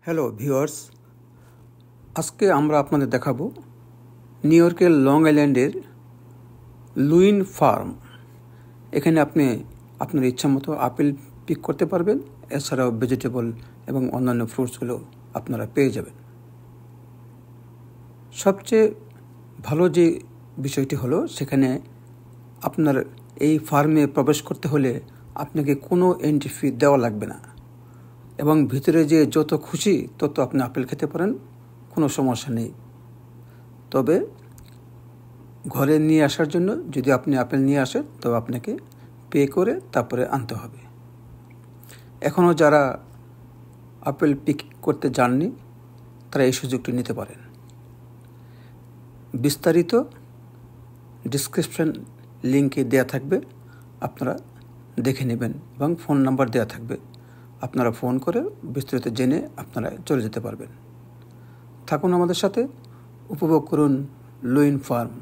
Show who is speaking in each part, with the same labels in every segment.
Speaker 1: Hello viewers, আজকে আমরা আপনাদের দেখাবো নিউ ইয়র্কের লং আইল্যান্ডের লুইন ফার্ম। এখানে আপনি আপনার ইচ্ছা মতো আপেল পিক করতে পারবেন, এছাড়াও ভেজিটেবল এবং অন্যান্য ফ্রুটসগুলো আপনারা পেয়ে যাবেন। সবচেয়ে ভালো যে বিষয়টি হলো, সেখানে আপনার এই ফার্মে প্রবেশ করতে হলে আপনাকে কোনো এন্ট্রি ফি দেওয়া লাগবে না এবং ভিতরে যে যত খুশি তত আপনি আপেল খেতে পারেন, কোনো সমস্যা নেই। তবে ঘরে নিয়ে আসার জন্য যদি আপনি আপেল নিয়ে আসেন তবে আপনাকে পে করে তারপরে আনতে হবে। এখনও যারা আপেল পিক করতে যাননি তারা এই সুযোগটি নিতে পারেন। বিস্তারিত ডিসক্রিপশন লিঙ্কে দেয়া থাকবে, আপনারা দেখে নেবেন এবং ফোন নাম্বার দেওয়া থাকবে। আপনারা ফোন করে বিস্তারিত জেনে আপনারা চলে যেতে পারবেন। থাকুন আমাদের সাথে, উপভোগ করুন লুইন ফার্ম।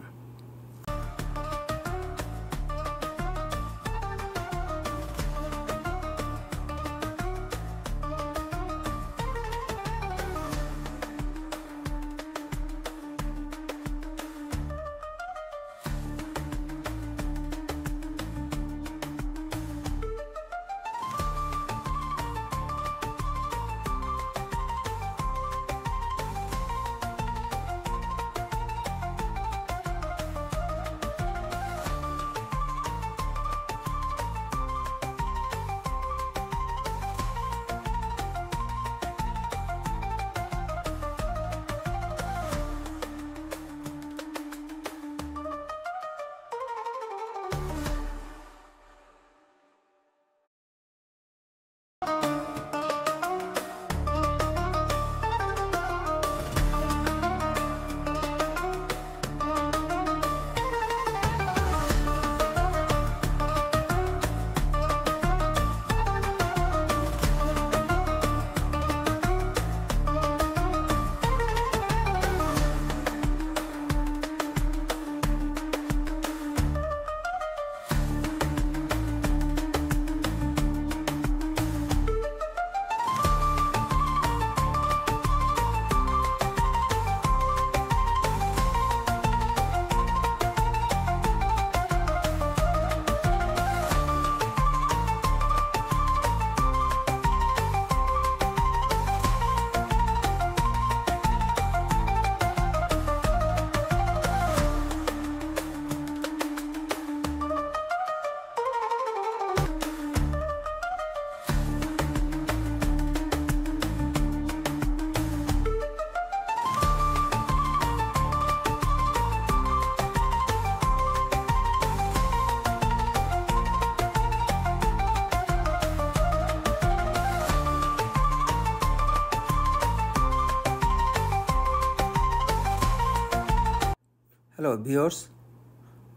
Speaker 1: হ্যালো ভিউয়ার্স,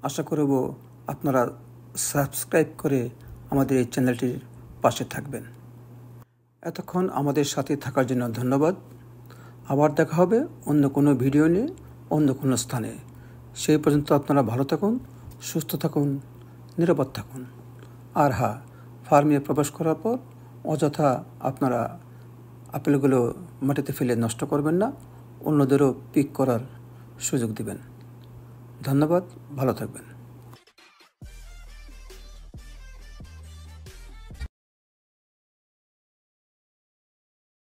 Speaker 1: আশা করব আপনারা সাবস্ক্রাইব করে আমাদের এই চ্যানেলটির পাশে থাকবেন। এতক্ষণ আমাদের সাথে থাকার জন্য ধন্যবাদ। আবার দেখা হবে অন্য কোনো ভিডিও নিয়ে, অন্য কোনো স্থানে। সেই পর্যন্ত আপনারা ভালো থাকুন, সুস্থ থাকুন, নিরাপদ থাকুন। আর হ্যাঁ, ফার্মে প্রবেশ করার পর অযথা আপনারা আপেলগুলো মাটিতে ফেলে নষ্ট করবেন না, অন্যদেরও পিক করার সুযোগ দিবেন। ধন্যবাদ, ভালো থাকবেন।